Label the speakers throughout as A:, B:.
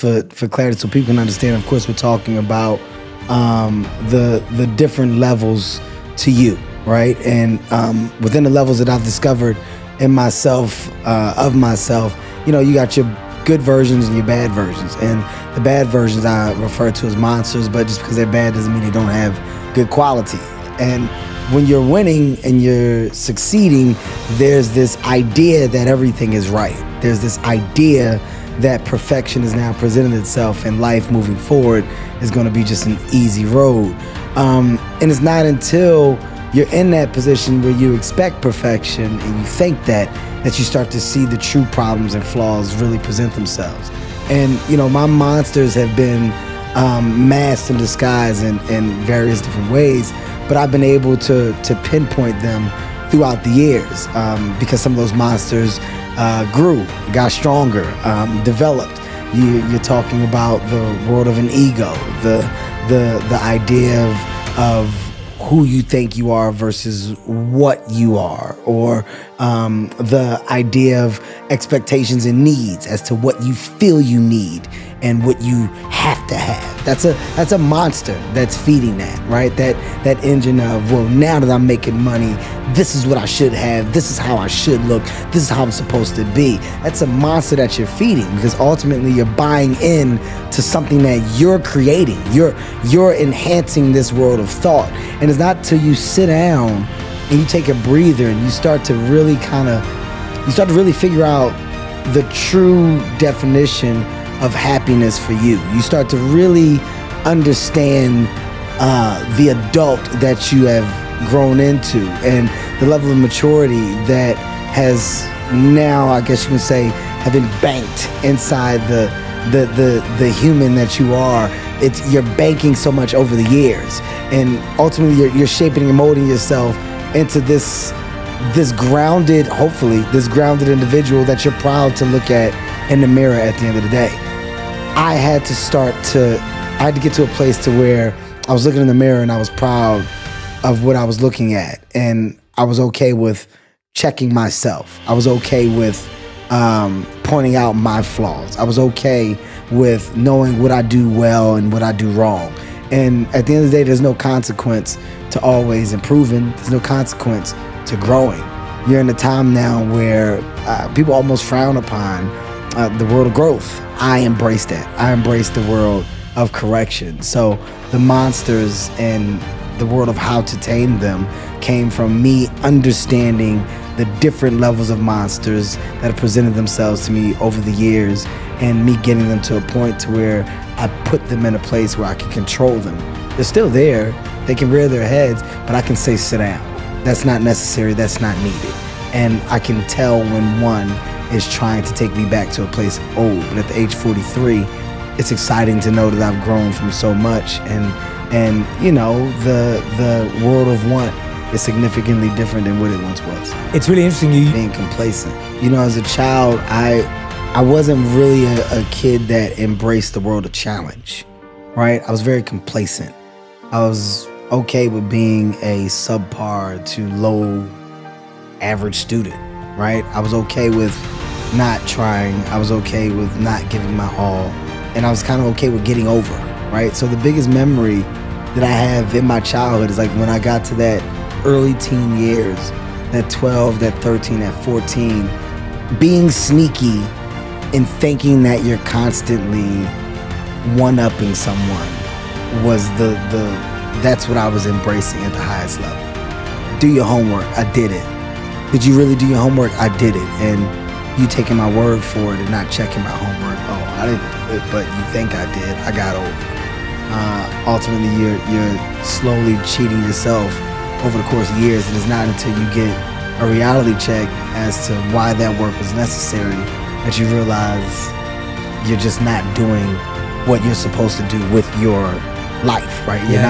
A: For clarity, so people can understand. Of course, we're talking about the different levels to you, right? And within the levels that I've discovered in myself, of myself, you got your good versions and your bad versions. And the bad versions I refer to as monsters, but just because they're bad doesn't mean they don't have good quality. And when you're winning and you're succeeding, there's this idea that everything is right. There's this idea that perfection is now presenting itself and life moving forward is going to be just an easy road. And it's not until you're in that position where you expect perfection and you think that you start to see the true problems and flaws really present themselves. And, my monsters have been masked and disguised in various different ways, but I've been able to pinpoint them throughout the years because some of those monsters grew, got stronger, developed. You're talking about the world of an ego, the idea of who you think you are versus what you are, or the idea of expectations and needs as to what you feel you need and what you have to have. That's a monster that's feeding that, right? That engine of, well, now that I'm making money, this is what I should have, this is how I should look, this is how I'm supposed to be. That's a monster that you're feeding, because ultimately you're buying in to something that you're creating. You're enhancing this world of thought. And it's not till you sit down and you take a breather and you start to really figure out the true definition of happiness for you. You start to really understand the adult that you have grown into and the level of maturity that has now, I guess you can say, have been banked inside the human that you are. You're banking so much over the years, and ultimately you're shaping and molding yourself into this grounded, hopefully, this grounded individual that you're proud to look at in the mirror at the end of the day. I had to get to a place to where I was looking in the mirror and I was proud of what I was looking at, and I was okay with checking myself. I was okay with pointing out my flaws. I was okay with knowing what I do well and what I do wrong. And at the end of the day, there's no consequence to always improving. There's no consequence to growing. You're in a time now where people almost frown upon the world of growth. I embrace that. I embrace the world of correction. So the monsters and the world of how to tame them came from me understanding the different levels of monsters that have presented themselves to me over the years, and me getting them to a point to where I put them in a place where I can control them. They're still there. They can rear their heads, but I can say, sit down. That's not necessary. That's not needed. And I can tell when one is trying to take me back to a place of old. But at the age 43, it's exciting to know that I've grown from so much, and the world of want is significantly different than what it once was.
B: It's really interesting you
A: being complacent. As a child, I wasn't really a kid that embraced the world of challenge, right? I was very complacent. I was okay with being a subpar to low average student, right? I was okay with not trying. I was okay with not giving my all. And I was kind of okay with getting over, right? So the biggest memory that I have in my childhood is like when I got to that early teen years, that 12, that 13, that 14, being sneaky and thinking that you're constantly one-upping someone was that's what I was embracing at the highest level. Do your homework. I did it. Did you really do your homework? I did it. And you taking my word for it and not checking my homework. Oh, I didn't do it, but you think I did. I got over it. Ultimately, you're slowly cheating yourself over the course of years, and it's not until you get a reality check as to why that work was necessary that you realize you're just not doing what you're supposed to do with your life, right? You're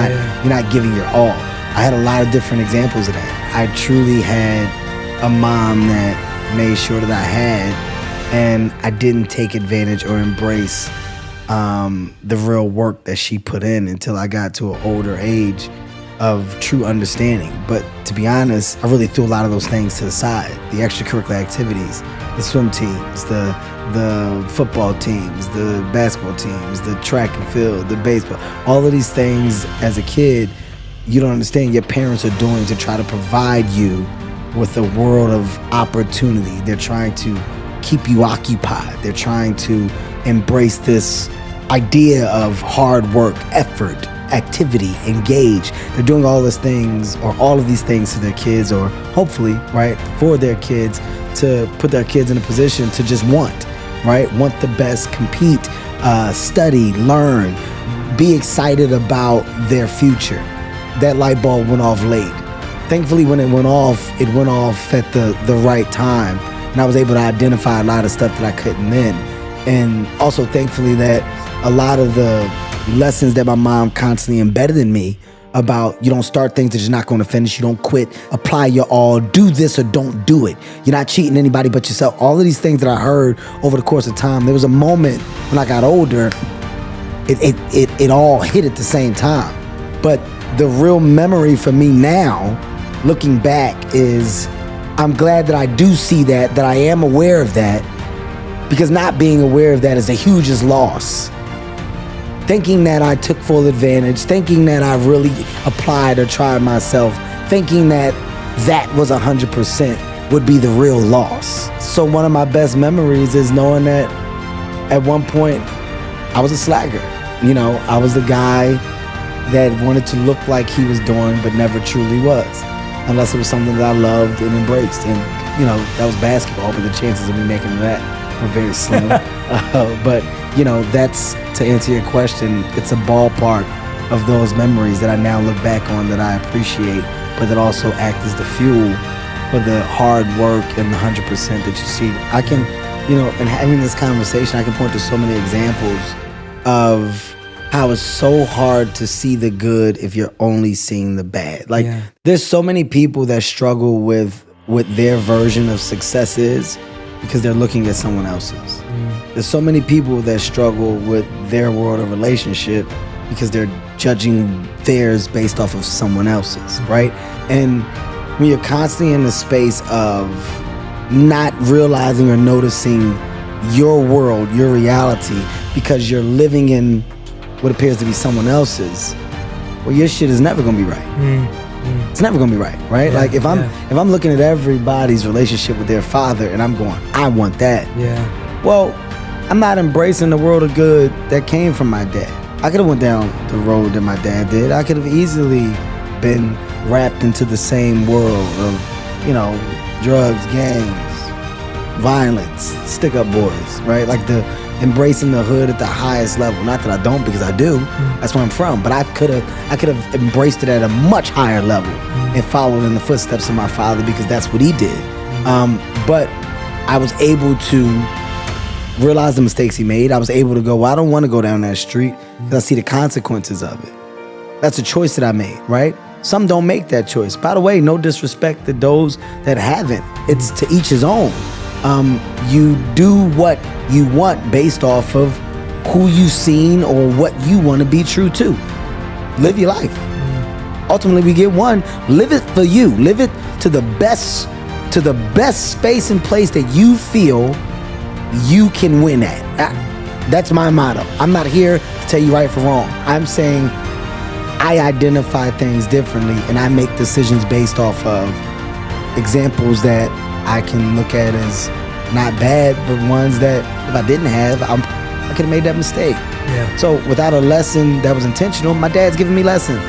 A: not giving your all. I had a lot of different examples of that. I truly had a mom that made sure that I had, and I didn't take advantage or embrace the real work that she put in until I got to an older age of true understanding. But to be honest, I really threw a lot of those things to the side. The extracurricular activities the swim teams, the football teams, the basketball teams, the track and field, the baseball, all of these things as a kid, you don't understand your parents are doing to try to provide you with a world of opportunity. They're trying to keep you occupied. They're trying to embrace this idea of hard work, effort, activity, engage. They're doing all these things, or all of these things to their kids, or hopefully, right, for their kids, to put their kids in a position to just want the best, compete, study, learn, be excited about their future. That light bulb went off late. Thankfully, when it went off at the right time, and I was able to identify a lot of stuff that I couldn't then. And also, thankfully, that a lot of the lessons that my mom constantly embedded in me about, you don't start things that you're not going to finish, you don't quit, apply your all, do this or don't do it. You're not cheating anybody but yourself. All of these things that I heard over the course of time, there was a moment when I got older, it all hit at the same time. But the real memory for me now, looking back, is I'm glad that I do see that I am aware of that, because not being aware of that is the hugest loss. Thinking that I took full advantage, thinking that I really applied or tried myself, thinking that was 100% would be the real loss. So one of my best memories is knowing that at one point I was a slacker. You know, I was the guy that wanted to look like he was doing but never truly was, unless it was something that I loved and embraced. And, you know, that was basketball, but the chances of me making that were very slim. But, you know, that's, to answer your question, it's a ballpark of those memories that I now look back on that I appreciate, but that also act as the fuel for the hard work and the 100% that you see. I can, you know, in having this conversation, I can point to so many examples of how it's so hard to see the good if you're only seeing the bad. Like, there's so many people that struggle with what their version of success is because they're looking at someone else's. There's so many people that struggle with their world of relationship because they're judging theirs based off of someone else's, right? And when you're constantly in the space of not realizing or noticing your world, your reality, because you're living in what appears to be someone else's, well, your shit is never gonna be right. It's never gonna be right? Yeah, like if I'm looking at everybody's relationship with their father and I'm going, I want that. Well, I'm not embracing the world of good that came from my dad. I could have went down the road that my dad did. I could have easily been wrapped into the same world of, you know, drugs, gangs, violence, stick-up boys, right? Like the embracing the hood at the highest level. Not that I don't, because I do. That's where I'm from. But I could have embraced it at a much higher level and followed in the footsteps of my father, because that's what he did. But I was able to realize the mistakes he made. I was able to go, well, I don't want to go down that street because I see the consequences of it. That's a choice that I made, right? Some don't make that choice. By the way, no disrespect to those that haven't. It's to each his own. You do what you want based off of who you've seen or what you want to be true to. Live your life. Ultimately, we get one. Live it for you. Live it to the best space and place that you feel you can win at. That's my motto. I'm not here to tell you right from wrong. I'm saying I identify things differently and I make decisions based off of examples that I can look at as not bad, but ones that if I didn't have, I could have made that mistake. So without a lesson that was intentional, my dad's giving me lessons.